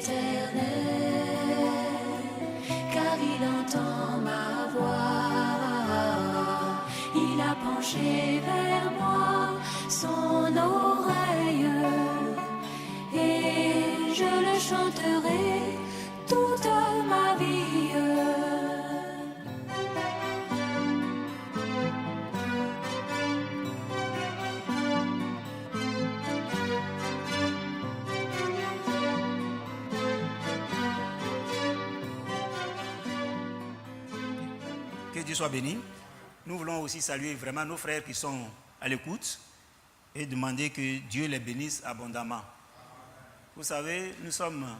l'Éternel, car il entend ma voix. Il a penché vers moi son oreille, et je le chanterai toute ma vie. Que Dieu soit béni. Nous voulons aussi saluer vraiment nos frères qui sont à l'écoute et demander que Dieu les bénisse abondamment. Vous savez, nous sommes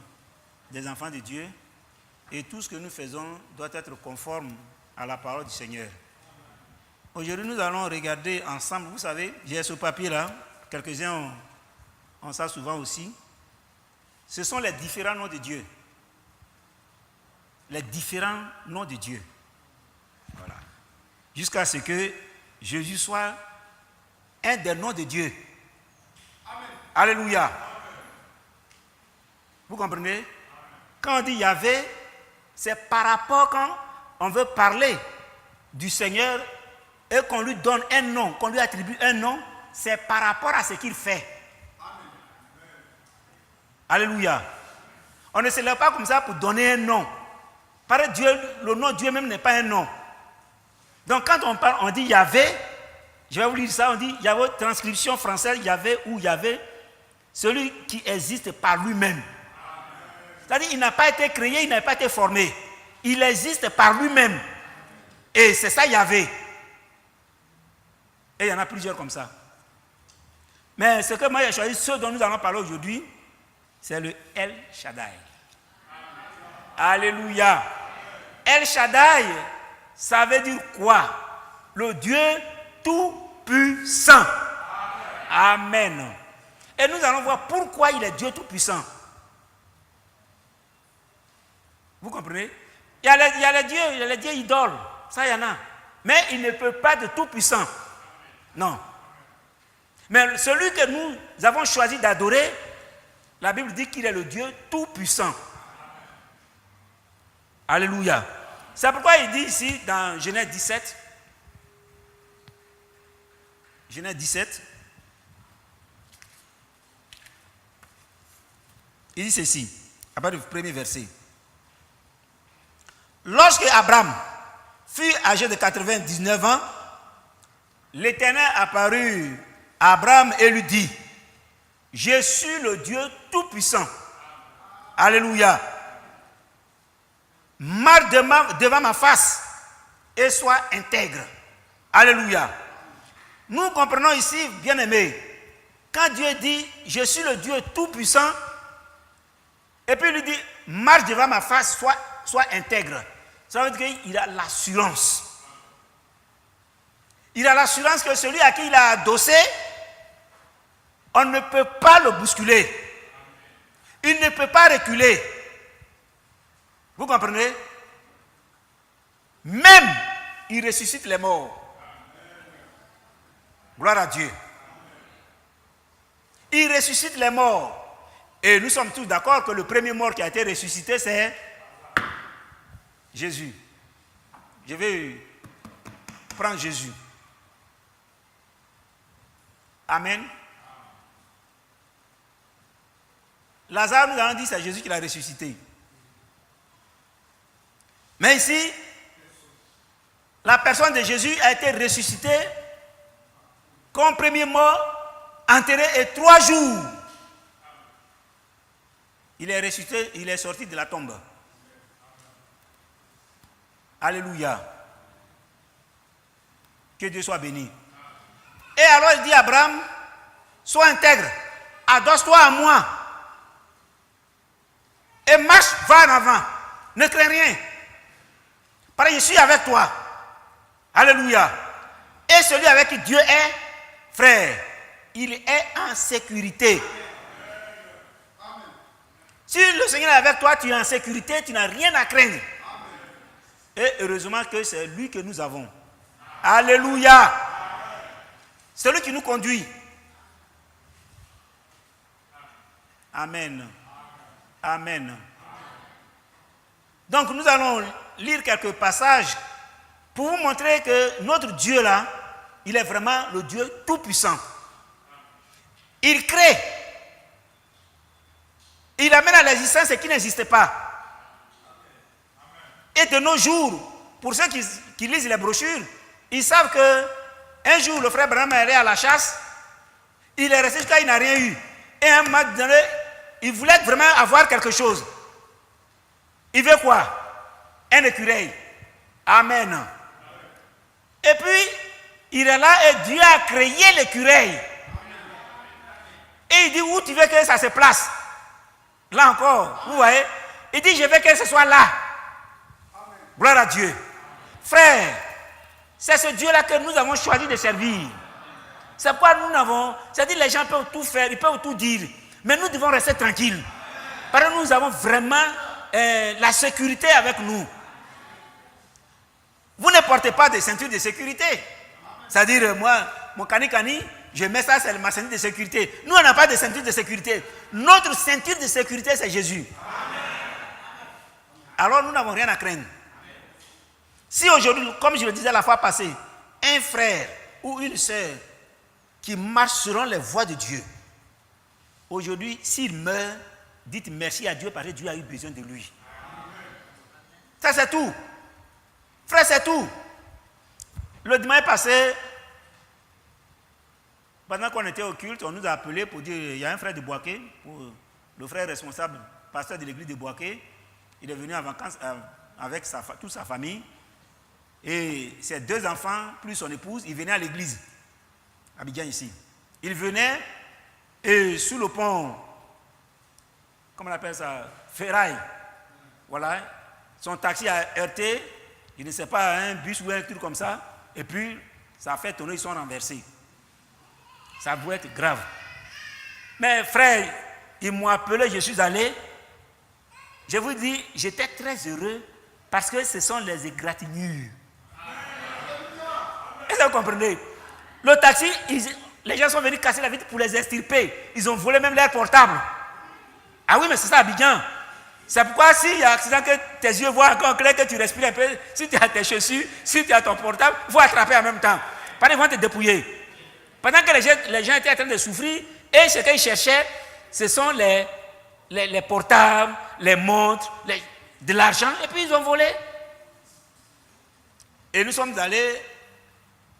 des enfants de Dieu et tout ce que nous faisons doit être conforme à la parole du Seigneur. Aujourd'hui, nous allons regarder ensemble, vous savez, j'ai ce papier-là, quelques-uns ont ça souvent aussi. Ce sont les différents noms de Dieu. Les différents noms de Dieu. Voilà. Jusqu'à ce que Jésus soit un des noms de Dieu. Amen. Alléluia. Amen. Vous comprenez? Quand on dit Yahvé, c'est par rapport quand on veut parler du Seigneur et qu'on lui donne un nom, qu'on lui attribue un nom, c'est par rapport à ce qu'il fait. Amen. Alléluia. On ne se lève pas comme ça pour donner un nom. Par Dieu, le nom de Dieu même n'est pas un nom. Donc quand on parle, on dit Yahvé, je vais vous lire ça, on dit Yahvé, transcription française, Yahvé ou Yahvé, celui qui existe par lui-même. C'est-à-dire il n'a pas été créé, il n'a pas été formé. Il existe par lui-même. Et c'est ça Yahvé. Et il y en a plusieurs comme ça. Mais ce que moi j'ai choisi, ce dont nous allons parler aujourd'hui, c'est le El Shaddai. Alléluia. El Shaddai, ça veut dire quoi? Le Dieu tout-puissant. Amen. Et nous allons voir pourquoi il est Dieu tout-puissant. Vous comprenez? Il y a les dieux idoles, ça il y en a. Mais il ne peut pas être tout-puissant. Non. Mais celui que nous avons choisi d'adorer, la Bible dit qu'il est le Dieu tout-puissant. Alléluia. C'est pourquoi il dit ici dans Genèse 17, il dit ceci, à partir du premier verset. Lorsque Abraham fut âgé de 99 ans, l'Éternel apparut à Abraham et lui dit, je suis le Dieu tout-puissant. Alléluia. Marche devant ma face et sois intègre. Alléluia. Nous comprenons ici, bien-aimés, quand Dieu dit, je suis le Dieu tout-puissant, et puis il lui dit, marche devant ma face, sois intègre. Ça veut dire qu'il a l'assurance. Il a l'assurance que celui à qui il a adossé, on ne peut pas le bousculer. Il ne peut pas reculer. Vous comprenez? Même, il ressuscite les morts. Gloire à Dieu. Il ressuscite les morts. Et nous sommes tous d'accord que le premier mort qui a été ressuscité, c'est Jésus. Je vais prendre Jésus. Amen. Lazare nous a dit que c'est Jésus qui l'a ressuscité. Mais ici, la personne de Jésus a été ressuscitée comme premier mort, enterré et 3 jours. Il est ressuscité, il est sorti de la tombe. Alléluia. Que Dieu soit béni. Et alors il dit à Abraham, sois intègre, adosse-toi à moi. Et marche, va en avant. Ne crains rien. Parce que je suis avec toi. Alléluia. Et celui avec qui Dieu est, frère, il est en sécurité. Amen. Si le Seigneur est avec toi, tu es en sécurité, tu n'as rien à craindre. Amen. Et heureusement que c'est lui que nous avons. Amen. Alléluia. C'est lui qui nous conduit. Amen. Amen. Donc nous allons lire quelques passages pour vous montrer que notre Dieu là, il est vraiment le Dieu tout-puissant. Il crée. Il amène à l'existence ce qui n'existait pas. Et de nos jours, pour ceux qui lisent les brochures, ils savent qu'un jour, le frère Branham est allé à la chasse. Il est resté jusqu'à il n'a rien eu. Et un moment donné, il voulait vraiment avoir quelque chose. Il veut quoi? Un écureuil. Amen. Et puis, il est là et Dieu a créé l'écureuil. Et il dit, où tu veux que ça se place? Là encore, vous voyez? Il dit, je veux que ce soit là. Gloire à Dieu. Frère, c'est ce Dieu-là que nous avons choisi de servir. C'est pourquoi nous n'avons... C'est-à-dire les gens peuvent tout faire, ils peuvent tout dire. Mais nous devons rester tranquilles. Parce que nous avons vraiment la sécurité avec nous. Vous ne portez pas de ceinture de sécurité. C'est-à-dire, moi, mon cani, je mets ça, c'est ma ceinture de sécurité. Nous, on n'a pas de ceinture de sécurité. Notre ceinture de sécurité, c'est Jésus. Alors, nous n'avons rien à craindre. Si aujourd'hui, comme je le disais la fois passée, un frère ou une sœur qui marche selon les voies de Dieu, aujourd'hui, s'il meurt, dites merci à Dieu parce que Dieu a eu besoin de lui. Ça, c'est tout. Frère, c'est tout. Le dimanche passé, pendant qu'on était au culte, on nous a appelé pour dire il y a un frère de Boaké, le frère responsable, pasteur de l'église de Boaké. Il est venu en vacances avec toute sa famille. Et ses 2 enfants, plus son épouse, ils venaient à l'église, à Abidjan ici. Ils venaient et sous le pont, comment on appelle ça, ferraille, voilà, son taxi a heurté, je ne sais pas, un bus ou un truc comme ça, et puis ça a fait tourner, ils sont renversés. Ça pouvait être grave. Mais frère, ils m'ont appelé, je suis allé. Je vous dis, j'étais très heureux parce que ce sont les égratignures. Est-ce que vous comprenez? Le taxi, les gens sont venus casser la vitre pour les extirper. Ils ont volé même leur portable. Ah oui, mais c'est ça, Abidjan. C'est pourquoi s'il y a un accident que tes yeux voient encore clair, que tu respires un peu, si tu as tes chaussures, si tu as ton portable, il faut attraper en même temps. Parce qu'ils vont te dépouiller. Pendant que les gens étaient en train de souffrir, et ce qu'ils cherchaient, ce sont les portables, les montres, de l'argent, et puis ils ont volé. Et nous sommes allés,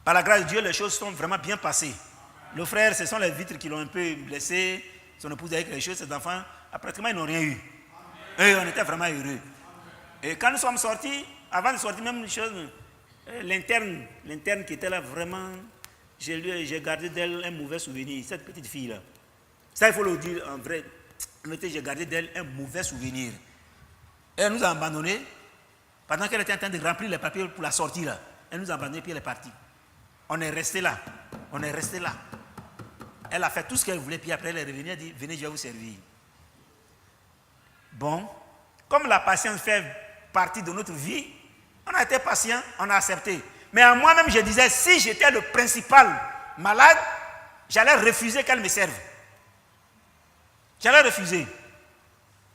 par la grâce de Dieu, les choses sont vraiment bien passées. Le frère, ce sont les vitres qui l'ont un peu blessé, son épouse avec les choses, ses enfants, pratiquement ils n'ont rien eu. Et on était vraiment heureux. Et quand nous sommes sortis, avant de sortir, même une chose, l'interne qui était là, vraiment, j'ai gardé d'elle un mauvais souvenir, cette petite fille-là. Ça, il faut le dire en vrai. J'ai gardé d'elle un mauvais souvenir. Et elle nous a abandonnés. Pendant qu'elle était en train de remplir les papiers pour la sortie, là, elle nous a abandonnés puis elle est partie. On est resté là. On est resté là. Elle a fait tout ce qu'elle voulait, puis après elle est revenue, elle a dit, venez, je vais vous servir. Bon, comme la patience fait partie de notre vie, on a été patient, on a accepté. Mais à moi-même, je disais, si j'étais le principal malade, j'allais refuser qu'elle me serve. J'allais refuser.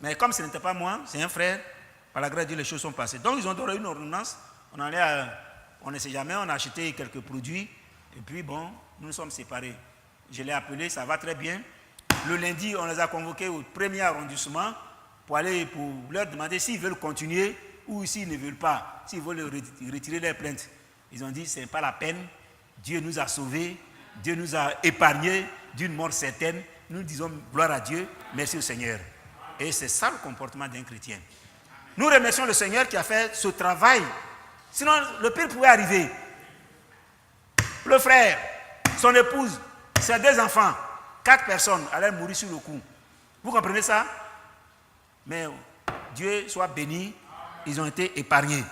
Mais comme ce n'était pas moi, c'est un frère, par la grâce de Dieu, les choses sont passées. Donc, ils ont donné une ordonnance. On ne sait jamais, on a acheté quelques produits. Et puis, bon, nous nous sommes séparés. Je l'ai appelé, ça va très bien. Le lundi, on les a convoqués au premier arrondissement pour leur demander s'ils veulent continuer ou s'ils ne veulent pas, s'ils veulent retirer leur plainte. Ils ont dit, ce n'est pas la peine. Dieu nous a sauvés. Dieu nous a épargnés d'une mort certaine. Nous disons gloire à Dieu, merci au Seigneur. Et c'est ça le comportement d'un chrétien. Nous remercions le Seigneur qui a fait ce travail. Sinon, le pire pouvait arriver. Le frère, son épouse, ses 2 enfants, 4 personnes allaient mourir sur le coup. Vous comprenez ça? Mais Dieu soit béni, ils ont été épargnés.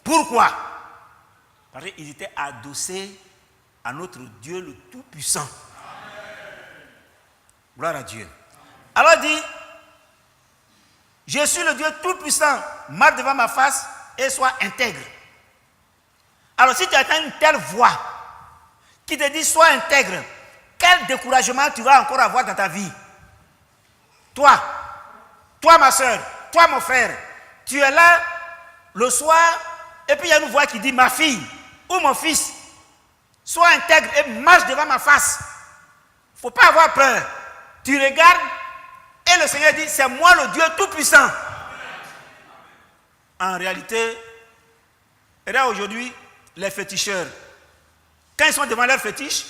Pourquoi? Parce qu'ils étaient adossés à notre Dieu le Tout-Puissant. Gloire à Dieu. Alors il dit, je suis le Dieu Tout-Puissant, marche devant ma face et sois intègre. Alors si tu attends une telle voix qui te dit sois intègre, quel découragement tu vas encore avoir dans ta vie? Toi, toi ma soeur, toi mon frère, tu es là le soir, et puis il y a une voix qui dit, ma fille ou mon fils, sois intègre et marche devant ma face. Il ne faut pas avoir peur. Tu regardes, et le Seigneur dit, c'est moi le Dieu Tout-Puissant. En réalité, et là aujourd'hui, les féticheurs, quand ils sont devant leur fétiche,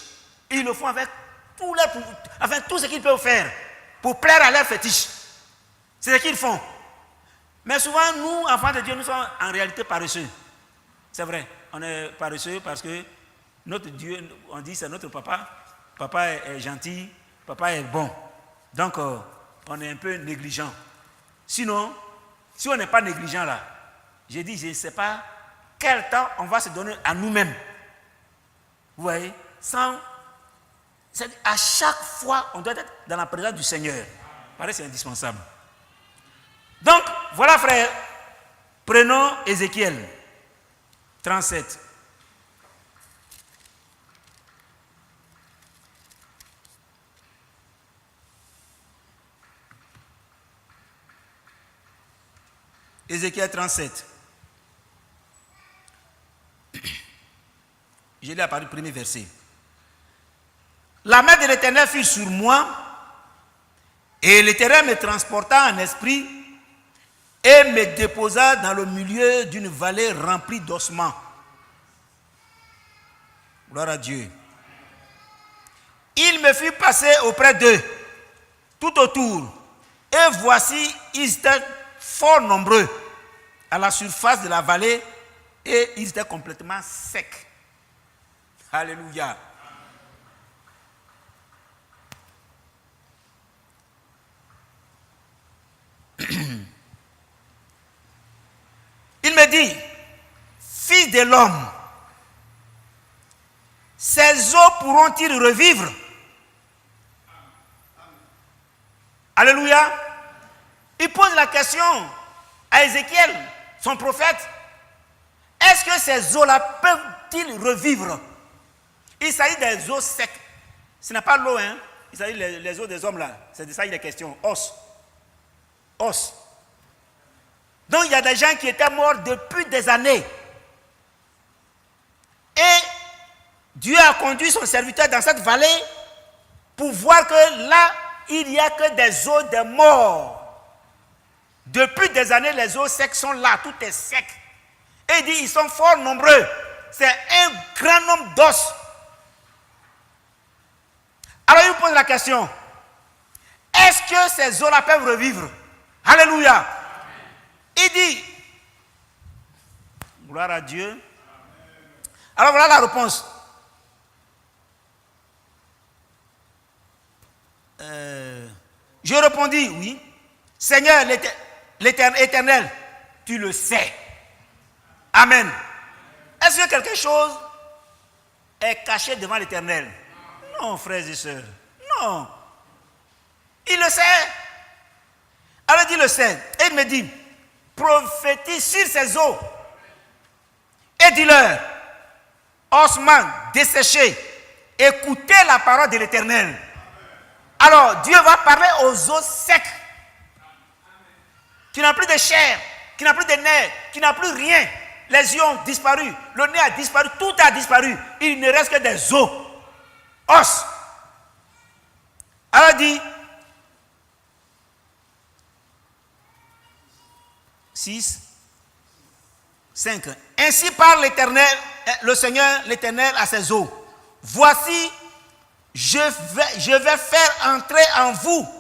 ils le font avec tout ce qu'ils peuvent faire pour plaire à leur fétiche. C'est ce qu'ils font. Mais souvent, nous, enfants de Dieu, nous sommes en réalité paresseux. C'est vrai, on est paresseux parce que notre Dieu, on dit c'est notre papa. Papa est gentil, papa est bon. Donc, on est un peu négligent. Sinon, si on n'est pas négligent là, j'ai dit, je ne sais pas quel temps on va se donner à nous-mêmes. Vous voyez, à chaque fois, on doit être dans la présence du Seigneur. Pareil, c'est indispensable. Donc, voilà frère, prenons Ézéchiel 37. Ézéchiel 37. Je lis à partir du premier verset. La main de l'Éternel fut sur moi, et l'Éternel me transporta en esprit et me déposa dans le milieu d'une vallée remplie d'ossements. Gloire à Dieu. Il me fit passer auprès d'eux, tout autour, et voici, ils étaient fort nombreux à la surface de la vallée, et ils étaient complètement secs. Alléluia. Il me dit, fils de l'homme, ces eaux pourront-ils revivre? Alléluia. Il pose la question à Ézéchiel, son prophète. Est-ce que ces eaux-là peuvent-ils revivre? Il s'agit des eaux secs. Ce n'est pas l'eau, hein. Il s'agit des eaux des hommes là. C'est de ça qu'il est question. Os. Os. Donc il y a des gens qui étaient morts depuis des années. Et Dieu a conduit son serviteur dans cette vallée pour voir que là, il n'y a que des eaux de mort. Depuis des années, les eaux secs sont là, tout est sec. Et il dit, ils sont fort nombreux. C'est un grand nombre d'os. Alors il pose la question, est-ce que ces eaux-là peuvent revivre? Alléluia. Il dit, gloire à Dieu. Alors voilà la réponse. Je répondis, oui. Seigneur l'Éternel, tu le sais. Amen. Est-ce que quelque chose est caché devant l'Éternel? Non, frères et sœurs. Non. Il le sait. Alors il le sait. Et il me dit, prophétise sur ces eaux. Et dis-leur, ossements desséchés, écoutez la parole de l'Éternel. Alors Dieu va parler aux eaux secs, qui n'ont plus de chair, qui n'ont plus de nerfs, qui n'ont plus rien. Les yeux ont disparu, le nez a disparu, tout a disparu. Il ne reste que des os, os. Alors il dit, 6, 5. Ainsi parle l'Éternel, le Seigneur, l'Éternel à ses eaux. Voici, je vais faire entrer en vous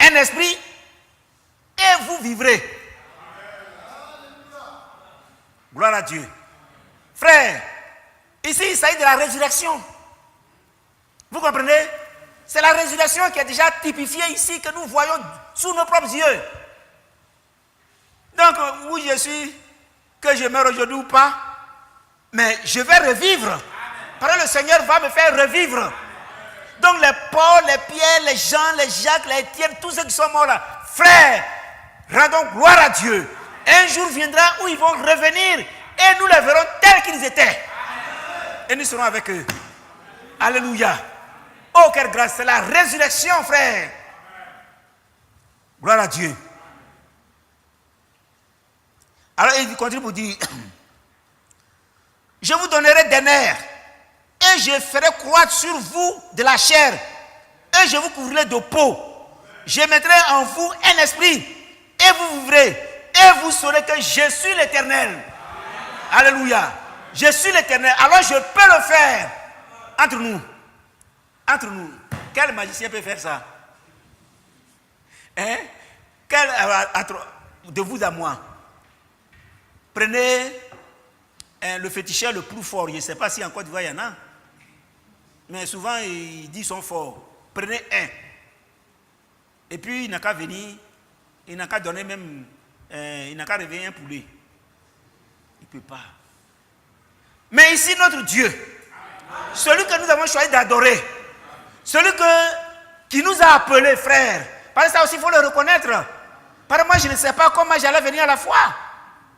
un esprit et vous vivrez. Gloire à Dieu. Frère, ici il s'agit de la résurrection. Vous comprenez? C'est la résurrection qui est déjà typifiée ici, que nous voyons sous nos propres yeux. Donc, où je suis, que je meurs aujourd'hui ou pas, mais je vais revivre. Parce que le Seigneur va me faire revivre. Donc, les Paul, les Pierre, les Jean, les Jacques, les Étienne, tous ceux qui sont morts là, frères, rendons gloire à Dieu. Un jour viendra où ils vont revenir et nous les verrons tels qu'ils étaient. Et nous serons avec eux. Alléluia. Oh, quelle grâce, c'est la résurrection, frère. Gloire à Dieu. Alors il continue pour dire, je vous donnerai des nerfs et je ferai croître sur vous de la chair et je vous couvrirai de peau. Je mettrai en vous un esprit et vous vivrez et vous saurez que je suis l'Éternel. Alléluia. Je suis l'Éternel. Alors je peux le faire entre nous. Entre nous. Quel magicien peut faire ça? Hein? De vous à moi. Prenez le féticheur le plus fort. Je ne sais pas si en Côte d'Ivoire il y en a. Mais souvent, ils disent qu'ils sont forts. Prenez un. Et puis, il n'a qu'à venir. Il n'a qu'à donner même. Il n'a qu'à réveiller un poulet. Il ne peut pas. Mais ici, notre Dieu, celui que nous avons choisi d'adorer, celui qui nous a appelés frères, parce que ça aussi, il faut le reconnaître. Parce que moi, je ne sais pas comment j'allais venir à la foi.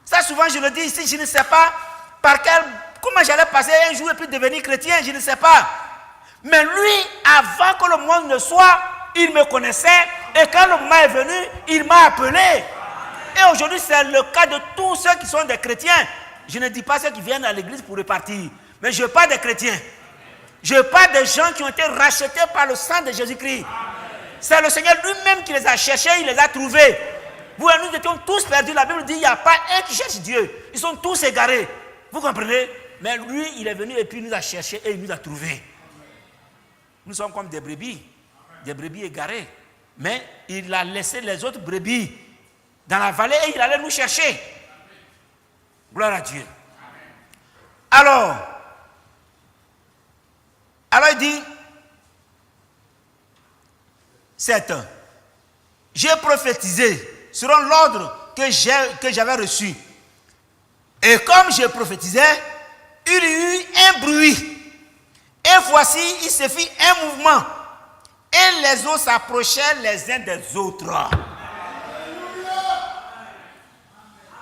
Ça, souvent, je le dis ici, je ne sais pas comment j'allais passer un jour et puis devenir chrétien, je ne sais pas. Mais lui, avant que le monde ne soit, il me connaissait. Et quand le moment est venu, il m'a appelé. Et aujourd'hui, c'est le cas de tous ceux qui sont des chrétiens. Je ne dis pas ceux qui viennent à l'église pour repartir. Mais je parle des chrétiens. Je parle des gens qui ont été rachetés par le sang de Jésus-Christ. C'est le Seigneur lui-même qui les a cherchés, il les a trouvés. Vous et nous étions tous perdus. La Bible dit qu'il n'y a pas un qui cherche Dieu. Ils sont tous égarés. Vous comprenez? Mais lui, il est venu et puis il nous a cherchés et il nous a trouvés. Nous sommes comme des brebis égarées. Mais il a laissé les autres brebis dans la vallée et il allait nous chercher. Gloire à Dieu. Alors il dit, 7. J'ai prophétisé selon l'ordre que j'avais reçu. Et comme je prophétisais, il y eut un bruit. Et voici, il se fit un mouvement. Et les eaux s'approchaient les uns des autres.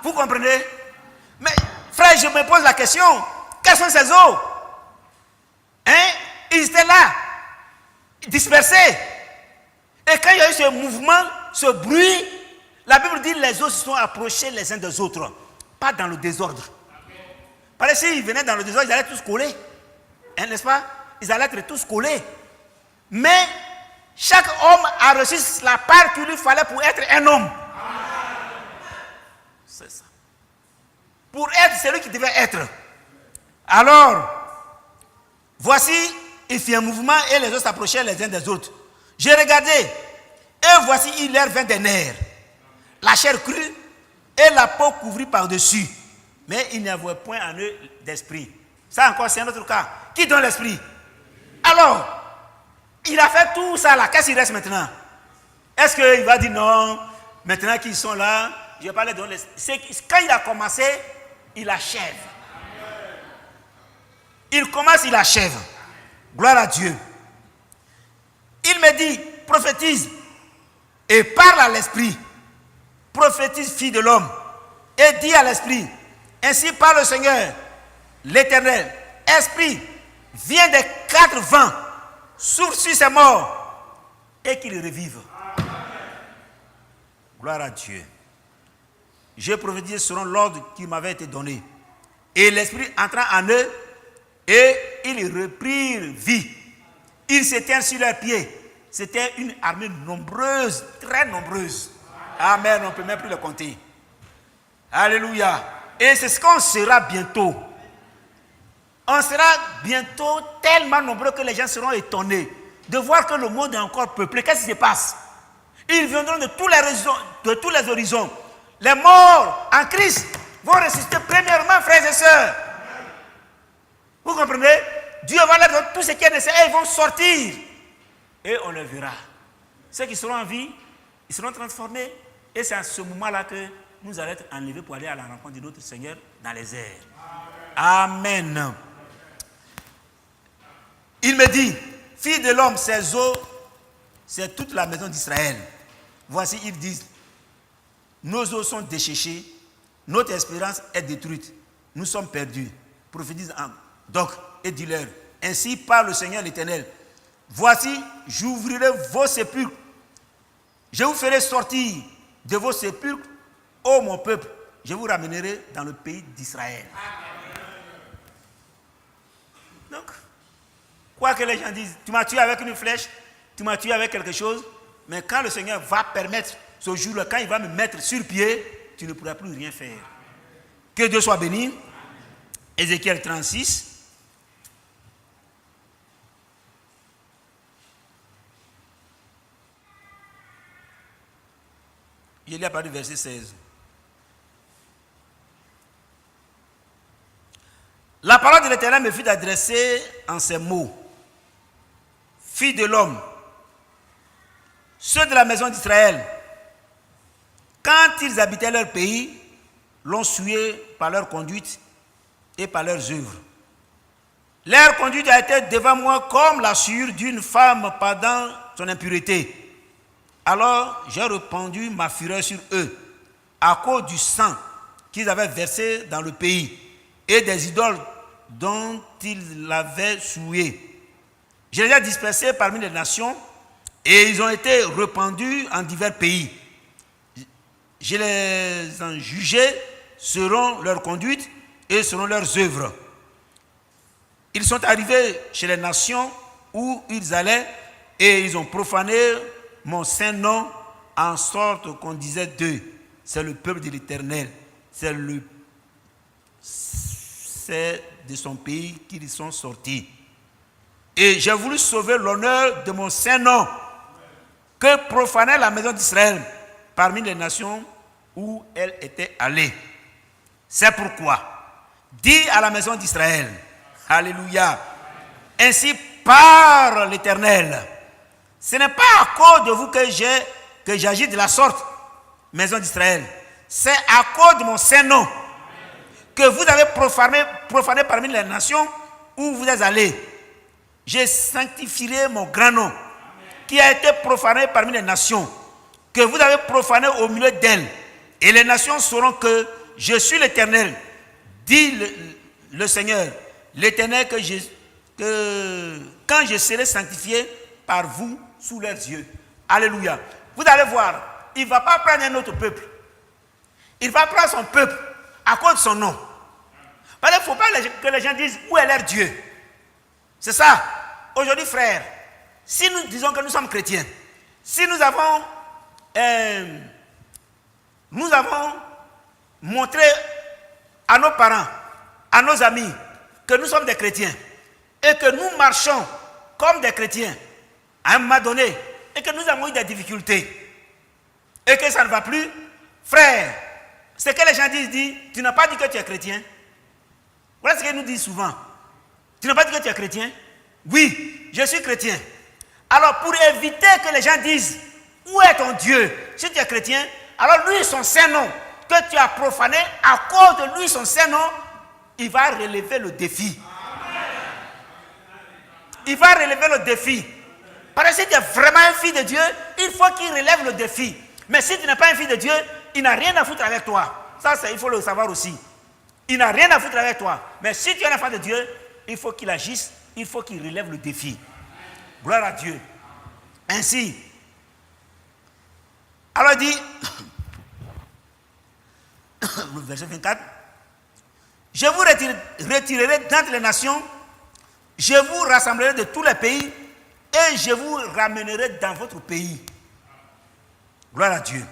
Vous comprenez? Mais frère, je me pose la question. Quelles sont ces eaux? Hein? Ils étaient là, dispersés. Et quand il y a eu ce mouvement, ce bruit, la Bible dit que les eaux se sont approchées les uns des autres. Pas dans le désordre. Parce que s'ils venaient dans le désordre, ils allaient tous coller. Hein, n'est-ce pas? Ils allaient être tous collés. Mais chaque homme a reçu la part qu'il lui fallait pour être un homme. C'est ça. Pour être celui qui devait être. Alors, voici, il fit un mouvement et les autres s'approchaient les uns des autres. J'ai regardé et voici, il leur vint des nerfs. La chair crue et la peau couvrie par-dessus. Mais il n'y avait point en eux d'esprit. Ça encore, c'est un autre cas. Qui donne l'esprit? Alors, il a fait tout ça là. Qu'est-ce qu'il reste maintenant? Est-ce qu'il va dire non? Maintenant qu'ils sont là, je vais pas les donner. Quand il a commencé, il achève. Il commence, il achève. Gloire à Dieu. Il me dit, prophétise et parle à l'esprit. Prophétise, fille de l'homme, et dis à l'esprit, ainsi parle le Seigneur, l'Éternel. Esprit, viens des 4 vents, souffle sur ces morts, et qu'ils revivent. Gloire à Dieu. J'ai prophétisé selon l'ordre qui m'avait été donné. Et l'esprit entra en eux, et ils reprirent vie. Ils s'éteignent sur leurs pieds. C'était une armée nombreuse, très nombreuse. Amen, on ne peut même plus le compter. Alléluia. Et c'est ce qu'on sera bientôt. On sera bientôt tellement nombreux que les gens seront étonnés de voir que le monde est encore peuplé. Qu'est-ce qui se passe? Ils viendront de tous les horizons. Les morts en Christ vont ressusciter premièrement, frères et sœurs. Vous comprenez? Dieu va leur donner tout ce qui est nécessaire et ils vont sortir. Et on le verra. Ceux qui seront en vie, ils seront transformés. Et c'est à ce moment-là que nous allons être enlevés pour aller à la rencontre de notre Seigneur dans les airs. Amen. Il me dit, fille de l'homme, ces eaux, c'est toute la maison d'Israël. Voici, ils disent, nos eaux sont desséchées, notre espérance est détruite, nous sommes perdus. Prophétise donc et dis-leur, ainsi parle le Seigneur l'Éternel. voici, j'ouvrirai vos sépulcres. Je vous ferai sortir de vos sépulcres, ô mon peuple. Je vous ramènerai dans le pays d'Israël. Donc, quoi que les gens disent, tu m'as tué avec une flèche, tu m'as tué avec quelque chose, mais quand le Seigneur va permettre ce jour-là, quand il va me mettre sur pied, tu ne pourras plus rien faire. Que Dieu soit béni. Ézéchiel 36. Il y a pas du verset 16. La parole de l'Éternel me fut adressée en ces mots. Fille de l'homme, ceux de la maison d'Israël, quand ils habitaient leur pays, l'ont souillé par leur conduite et par leurs œuvres. Leur conduite a été devant moi comme la souillure d'une femme pendant son impureté. Alors j'ai répandu ma fureur sur eux à cause du sang qu'ils avaient versé dans le pays et des idoles dont ils l'avaient souillé. Je les ai dispersés parmi les nations et ils ont été répandus en divers pays. Je les ai jugés selon leur conduite et selon leurs œuvres. Ils sont arrivés chez les nations où ils allaient et ils ont profané mon saint nom en sorte qu'on disait d'eux, c'est le peuple de l'Éternel, c'est de son pays qu'ils sont sortis. Et j'ai voulu sauver l'honneur de mon saint nom que profanait la maison d'Israël parmi les nations où elle était allée. C'est pourquoi, dis à la maison d'Israël, alléluia, ainsi parle l'Éternel. Ce n'est pas à cause de vous que j'agis de la sorte, maison d'Israël. C'est à cause de mon saint nom que vous avez profané parmi les nations où vous êtes allés. Je sanctifierai mon grand nom qui a été profané parmi les nations, que vous avez profané au milieu d'elles. Et les nations sauront que je suis l'Éternel, dit le Seigneur, l'Éternel que quand je serai sanctifié par vous sous leurs yeux. Alléluia. Vous allez voir, il ne va pas prendre un autre peuple. Il va prendre son peuple à cause de son nom. Parce qu'il ne faut pas que les gens disent où est leur Dieu. C'est ça. Aujourd'hui, frères, si nous disons que nous sommes chrétiens, si nous avons montré à nos parents, à nos amis, que nous sommes des chrétiens et que nous marchons comme des chrétiens à un moment donné et que nous avons eu des difficultés et que ça ne va plus, frère, ce que les gens disent, tu n'as pas dit que tu es chrétien. Voilà ce qu'ils nous disent souvent. Tu n'as pas dit que tu es chrétien? Oui, je suis chrétien. Alors pour éviter que les gens disent où est ton Dieu, si tu es chrétien, alors lui son saint nom que tu as profané, à cause de lui son saint nom, il va relever le défi. Il va relever le défi. Parce que si tu es vraiment un fils de Dieu, il faut qu'il relève le défi. Mais si tu n'es pas un fils de Dieu, il n'a rien à foutre avec toi. Ça, il faut le savoir aussi. Il n'a rien à foutre avec toi. Mais si tu es un enfant de Dieu, il faut qu'il agisse, il faut qu'il relève le défi. Gloire à Dieu. Ainsi, alors il dit, le verset 24, je vous retirerai d'entre les nations, je vous rassemblerai de tous les pays et je vous ramènerai dans votre pays. Gloire à Dieu.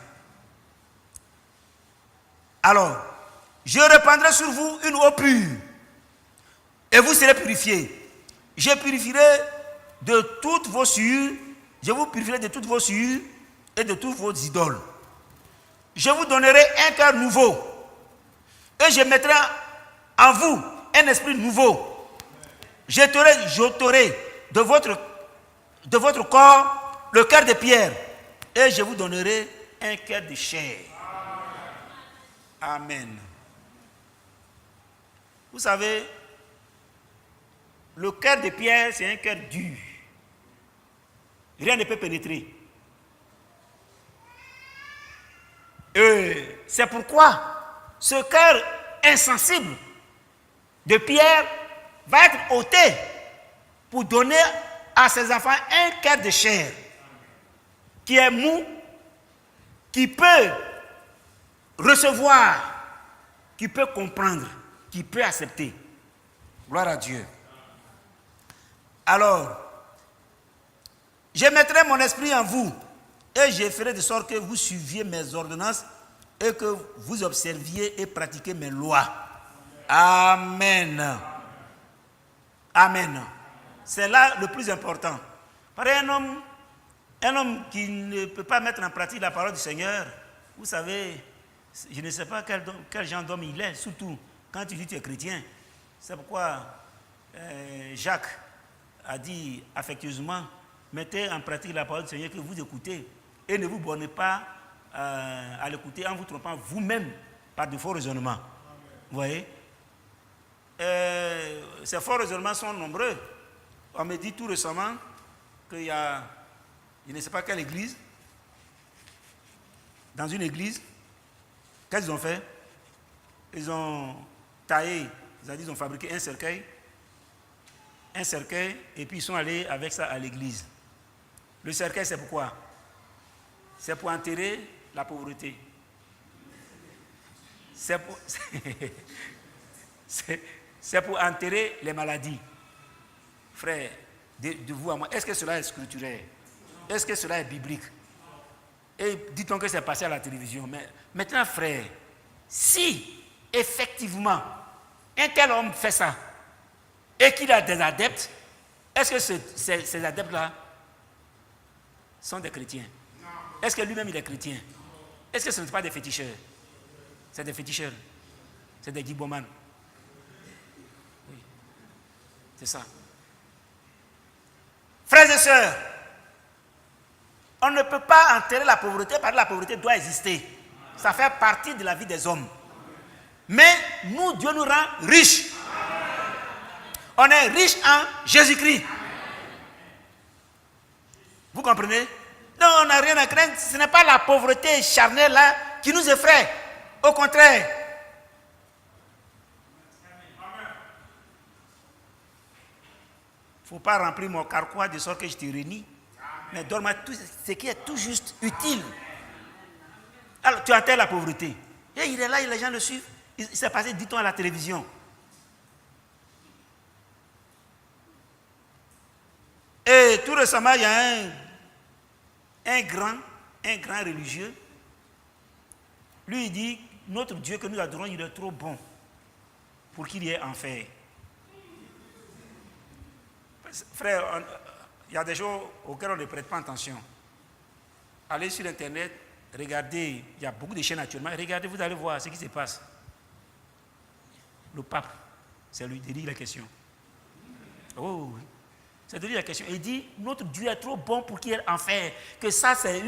Alors, je répandrai sur vous une eau pure et vous serez purifiés. Je purifierai de toutes vos souillures, je vous purifierai de toutes vos souillures et de toutes vos idoles. Je vous donnerai un cœur nouveau et je mettrai en vous un esprit nouveau. J'ôterai de votre corps le cœur de pierre et je vous donnerai un cœur de chair. Amen. Vous savez, le cœur de pierre, c'est un cœur dur. Rien ne peut pénétrer. Et c'est pourquoi ce cœur insensible de pierre va être ôté pour donner à ses enfants un cœur de chair qui est mou, qui peut recevoir, qui peut comprendre, qui peut accepter. Gloire à Dieu. Alors, je mettrai mon esprit en vous et je ferai de sorte que vous suiviez mes ordonnances et que vous observiez et pratiquiez mes lois. Amen. Amen. C'est là le plus important. Pareil, un homme qui ne peut pas mettre en pratique la parole du Seigneur, vous savez, je ne sais pas quel genre d'homme il est, surtout quand tu dis que tu es chrétien. C'est pourquoi Jacques a dit affectueusement, mettez en pratique la parole du Seigneur que vous écoutez et ne vous bornez pas à l'écouter en vous trompant vous-même par de faux raisonnements. Vous voyez? Ces faux raisonnements sont nombreux. On me dit tout récemment qu'il y a, je ne sais pas quelle église, dans une église, qu'est-ce qu'ils ont fait? Ils ont taillé, ils ont fabriqué un cercueil, et puis ils sont allés avec ça à l'église. Le cercueil, c'est pourquoi? C'est pour enterrer la pauvreté. C'est pour enterrer les maladies. Frère, de vous à moi, est-ce que cela est scripturaire? Est-ce que cela est biblique? Et dit-on que c'est passé à la télévision. Mais maintenant, frère, si effectivement un tel homme fait ça et qu'il a des adeptes, est-ce que ces adeptes-là sont des chrétiens? Est-ce que lui-même il est chrétien? Est-ce que ce ne sont pas des féticheurs? C'est des féticheurs. C'est des gibomanes. Oui. C'est ça. Frères et sœurs, on ne peut pas enterrer la pauvreté parce que la pauvreté doit exister. Ça fait partie de la vie des hommes. Mais nous, Dieu nous rend riches. On est riches en Jésus-Christ. Vous comprenez? Non, on n'a rien à craindre. Ce n'est pas la pauvreté charnelle là qui nous effraie. Au contraire. Il ne faut pas remplir mon carquois de sorte que je te réunis. Mais donne-moi tout ce qui est tout juste utile. Alors, tu enterres la pauvreté. Et il est là, les gens le suivent. Il s'est passé, dit-on, à la télévision. Et tout récemment, il y a un grand religieux. Lui, il dit, notre Dieu que nous adorons, il est trop bon pour qu'il y ait enfer. Frère, il y a des choses auxquelles on ne prête pas attention. Allez sur Internet, regardez, il y a beaucoup de chaînes actuellement, regardez, vous allez voir ce qui se passe. Le pape, c'est lui qui dit la question. Oh oui, c'est de lui la question. Il dit, notre Dieu est trop bon pour qu'il y ait enfer, que ça c'est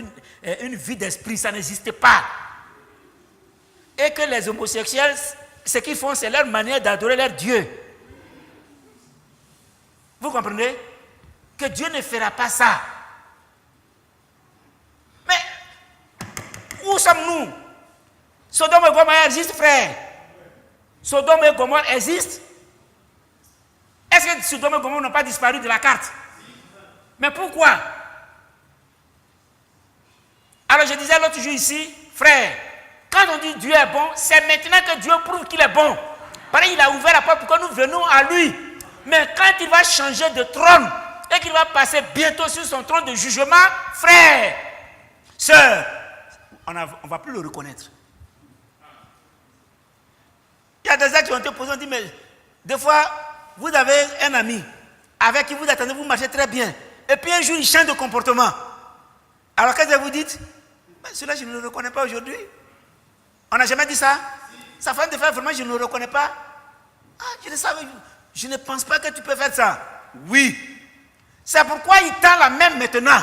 une vie d'esprit, ça n'existe pas. Et que les homosexuels, ce qu'ils font, c'est leur manière d'adorer leur Dieu. Vous comprenez? Que Dieu ne fera pas ça. Mais où sommes-nous? Sodome et Gomorrhe existent, frère. Sodome et Gomorrhe existent. Est-ce que Sodome et Gomorrhe n'ont pas disparu de la carte? Mais pourquoi? Alors je disais l'autre jour ici, frère, quand on dit Dieu est bon, c'est maintenant que Dieu prouve qu'il est bon. Pareil, il a ouvert la porte pour que nous venions à lui. Mais quand il va changer de trône et qu'il va passer bientôt sur son trône de jugement, frère, sœur, on ne va plus le reconnaître. Il y a des actes qui ont été posés, on dit, mais des fois, vous avez un ami avec qui vous attendez, vous marchez très bien. Et puis un jour, il change de comportement. Alors qu'est-ce que vous dites? Celui-là, je ne le reconnais pas aujourd'hui. On n'a jamais dit ça? Sa femme de faire vraiment, je ne le reconnais pas. Ah, je ne savais pas. Je ne pense pas que tu peux faire ça. Oui. C'est pourquoi il tend la main maintenant.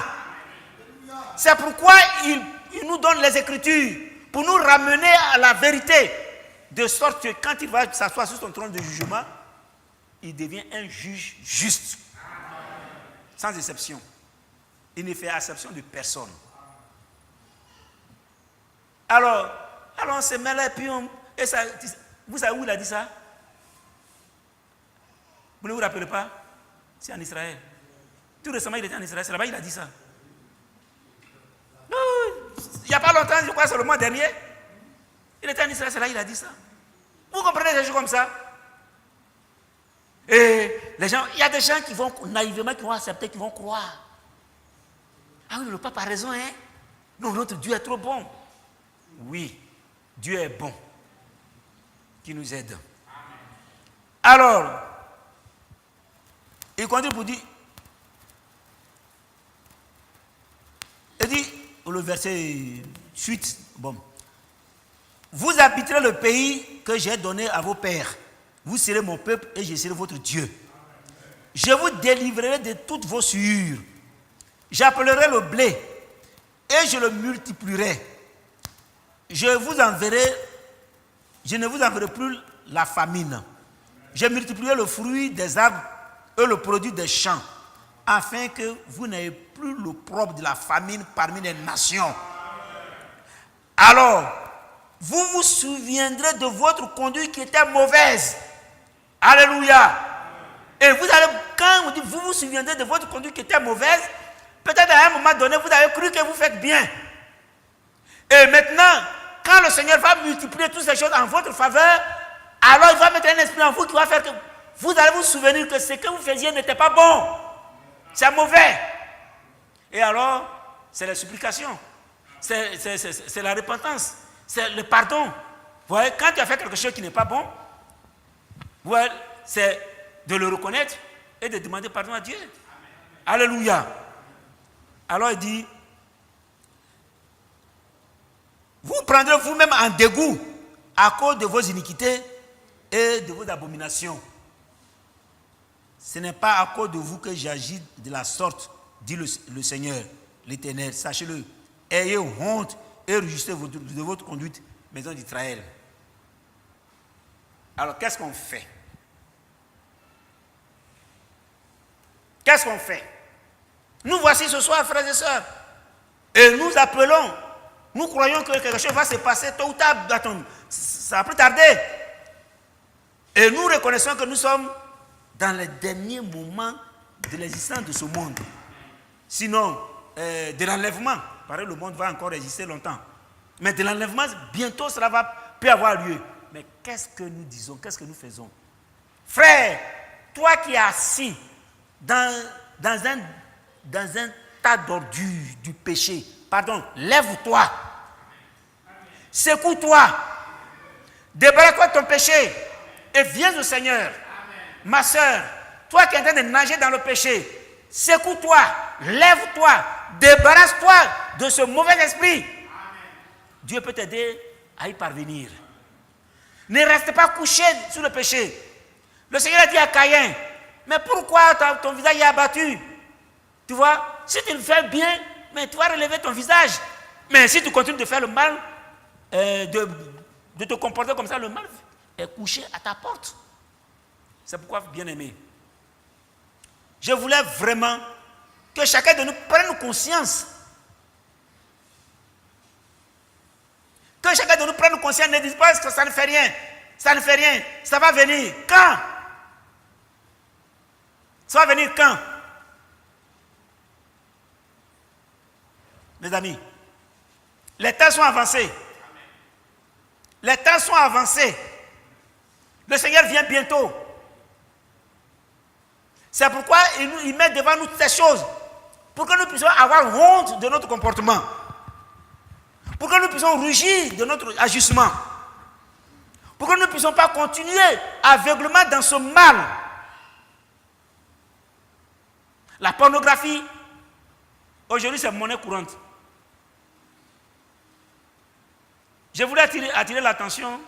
C'est pourquoi il nous donne les Écritures pour nous ramener à la vérité. De sorte que quand il va s'asseoir sur son trône de jugement, il devient un juge juste. Sans exception. Il ne fait exception de personne. Alors on se met là et puis et ça, vous savez où il a dit ça? Vous ne vous rappelez pas? C'est en Israël. Tout récemment, il était en Israël. C'est là-bas il a dit ça. Il n'y a pas longtemps, je crois, c'est le mois dernier. Il était en Israël, c'est là il a dit ça. Vous comprenez des choses comme ça? Et les gens, il y a des gens qui vont naïvement, qui vont accepter, qui vont croire. Ah oui, le pape a raison, hein? Non, notre Dieu est trop bon. Oui, Dieu est bon. Qui nous aide. Alors, il continue pour dire, il dit, le verset 8, bon, vous habiterez le pays que j'ai donné à vos pères. Vous serez mon peuple et je serai votre Dieu. Je vous délivrerai de toutes vos souillures. J'appellerai le blé et je le multiplierai. Je ne vous enverrai plus la famine. Je multiplierai le fruit des arbres et le produit des champs, afin que vous n'ayez plus l'opprobre de la famine parmi les nations. Alors, vous vous souviendrez de votre conduite qui était mauvaise. Alléluia. Et vous allez, quand on dit vous vous souviendrez de votre conduite qui était mauvaise, peut-être à un moment donné, vous avez cru que vous faites bien. Et maintenant, quand le Seigneur va multiplier toutes ces choses en votre faveur, alors il va mettre un esprit en vous qui va faire que vous allez vous souvenir que ce que vous faisiez n'était pas bon. C'est mauvais. Et alors, c'est la supplication. C'est la repentance. C'est le pardon. Vous voyez, quand tu as fait quelque chose qui n'est pas bon, vous voyez, c'est de le reconnaître et de demander pardon à Dieu. Amen. Alléluia. Alors il dit, vous prendrez vous-même en dégoût à cause de vos iniquités et de vos abominations. Ce n'est pas à cause de vous que j'agis de la sorte, dit le Seigneur, l'Éternel. Sachez-le, ayez honte et réjouissez de votre conduite, maison d'Israël. Alors, qu'est-ce qu'on fait? Qu'est-ce qu'on fait? Nous voici ce soir, frères et sœurs, et nous appelons, nous croyons que quelque chose va se passer tôt ou tard, ça va plus tarder. Et nous reconnaissons que nous sommes dans les derniers moments de l'existence de ce monde. Sinon, de l'enlèvement, pareil, le monde va encore exister longtemps. Mais de l'enlèvement, bientôt cela peut avoir lieu. Mais qu'est-ce que nous disons? Qu'est-ce que nous faisons? Frère, toi qui es assis dans un tas d'ordures du péché, pardon, lève-toi. Secoue-toi. Débarrasse-toi de ton péché et viens au Seigneur. Amen. Ma soeur, toi qui es en train de nager dans le péché, secoue-toi, lève-toi, débarrasse-toi de ce mauvais esprit. Amen. Dieu peut t'aider à y parvenir. Ne reste pas couché sur le péché. Le Seigneur a dit à Caïn, mais pourquoi ton visage est abattu? Tu vois, si tu le fais bien, mais tu vas relever ton visage. Mais si tu continues de faire le mal, de te comporter comme ça, le mal est couché à ta porte. C'est pourquoi, bien-aimé, je voulais vraiment que chacun de nous prenne conscience. Que chacun de nous prenne conscience, ne dise pas que ça ne fait rien. Ça ne fait rien. Ça va venir. Quand? Ça va venir quand? Mes amis, les temps sont avancés. Les temps sont avancés. Le Seigneur vient bientôt. C'est pourquoi il met devant nous toutes ces choses. Pour que nous puissions avoir honte de notre comportement. Pour que nous puissions rougir de notre ajustement. Pour que nous ne puissions pas continuer aveuglement dans ce mal. La pornographie, aujourd'hui c'est monnaie courante. Je voulais attirer l'attention,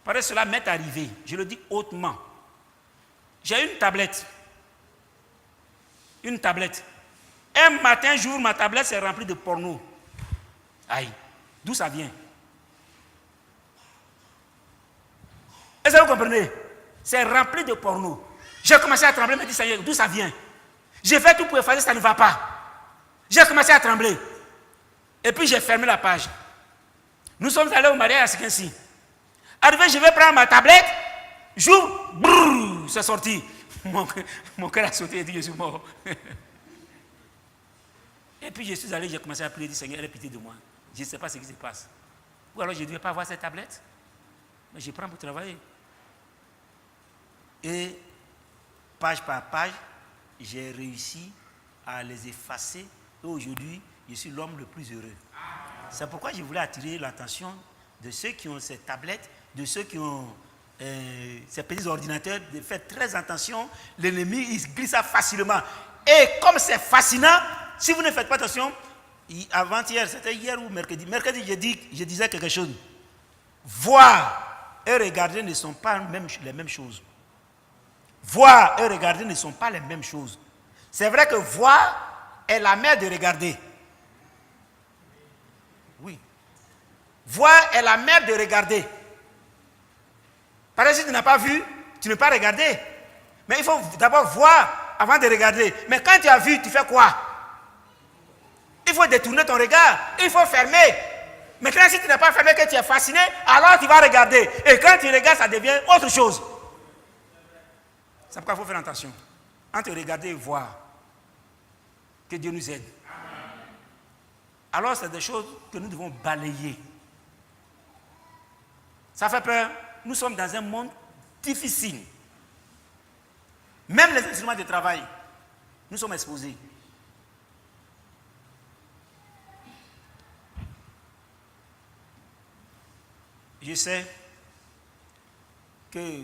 parce que cela m'est arrivé, je le dis hautement. J'ai une tablette. Une tablette. Un matin, jour, ma tablette s'est remplie de porno. Aïe, d'où ça vient? Est-ce que vous comprenez? C'est rempli de porno. J'ai commencé à trembler, me dit Seigneur, d'où ça vient? J'ai fait tout pour effacer, ça ne va pas. J'ai commencé à trembler. Et puis j'ai fermé la page. Nous sommes allés au mariage à ce qu'ainsi. Arrivé, je vais prendre ma tablette. J'ouvre, c'est sorti. Mon cœur a sauté et dit, je suis mort. Et puis je suis allé, j'ai commencé à prier, Seigneur, aie pitié de moi. Je ne sais pas ce qui se passe. Ou alors je ne devais pas avoir cette tablette. Mais je prends pour travailler. Et page par page, j'ai réussi à les effacer. Et aujourd'hui, je suis l'homme le plus heureux. C'est pourquoi je voulais attirer l'attention de ceux qui ont ces tablettes, de ceux qui ont ces petits ordinateurs, de faire très attention. L'ennemi, il glisse ça facilement. Et comme c'est fascinant, si vous ne faites pas attention, avant-hier, c'était hier ou mercredi. Mercredi, je disais quelque chose. Voir et regarder ne sont pas les mêmes choses. Voir et regarder ne sont pas les mêmes choses. C'est vrai que voir est la mère de regarder. Oui. Voir est la mère de regarder. Par exemple, si tu n'as pas vu, tu ne peux pas regarder. Mais il faut d'abord voir avant de regarder. Mais quand tu as vu, tu fais quoi? Il faut détourner ton regard. Il faut fermer. Maintenant, si tu n'as pas fermé, que tu es fasciné, alors tu vas regarder. Et quand tu regardes, ça devient autre chose. C'est pourquoi il faut faire attention. Entre regarder et voir. Que Dieu nous aide. Alors, c'est des choses que nous devons balayer. Ça fait peur. Nous sommes dans un monde difficile. Même les instruments de travail, nous sommes exposés. Je sais que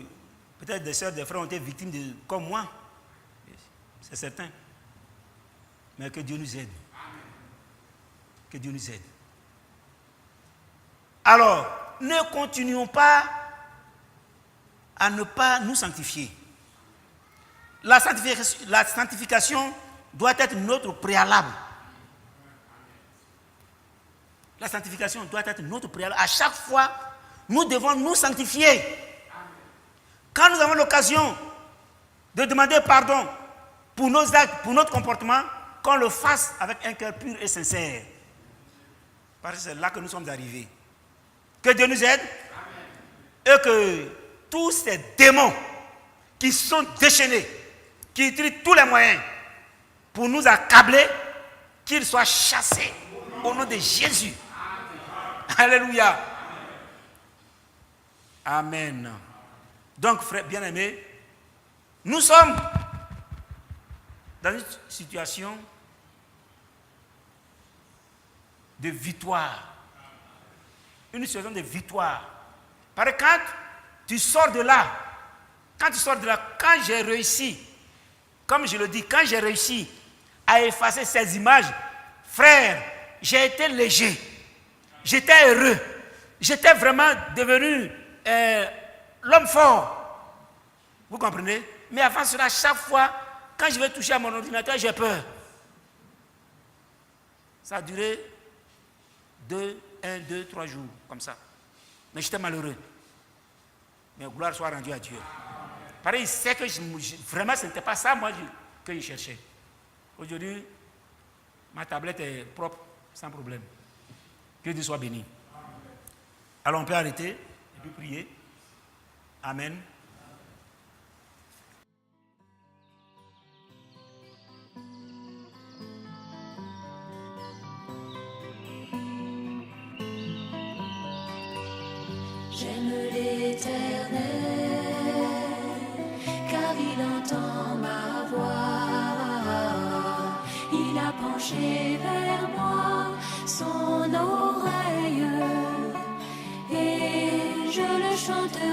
peut-être des soeurs, des frères ont été victimes comme moi. C'est certain. Mais que Dieu nous aide. Que Dieu nous aide. Alors, ne continuons pas à ne pas nous sanctifier. La sanctification doit être notre préalable. La sanctification doit être notre préalable. À chaque fois, nous devons nous sanctifier. Quand nous avons l'occasion de demander pardon pour nos actes, pour notre comportement, qu'on le fasse avec un cœur pur et sincère. Parce que c'est là que nous sommes arrivés. Que Dieu nous aide. Amen. Et que tous ces démons qui sont déchaînés, qui utilisent tous les moyens pour nous accabler, qu'ils soient chassés au nom de Jésus. Amen. Alléluia. Amen. Donc, frères bien-aimés, nous sommes dans une situation de victoire. Une situation de victoire. Parce que quand tu sors de là, quand j'ai réussi, comme je le dis, quand j'ai réussi à effacer ces images, frère, j'ai été léger. J'étais heureux. J'étais vraiment devenu l'homme fort. Vous comprenez? Mais avant cela, chaque fois, quand je vais toucher à mon ordinateur, j'ai peur. Ça a duré 1, 2, 3 jours, comme ça. Mais j'étais malheureux. Mais gloire soit rendue à Dieu. Pareil, il sait que vraiment, ce n'était pas ça, moi, que je cherchais. Aujourd'hui, ma tablette est propre, sans problème. Que Dieu soit béni. Alors, on peut arrêter et puis prier. Amen. J'aime l'Éternel, car il entend ma voix. Il a penché vers moi son oreille, et je le chanterai.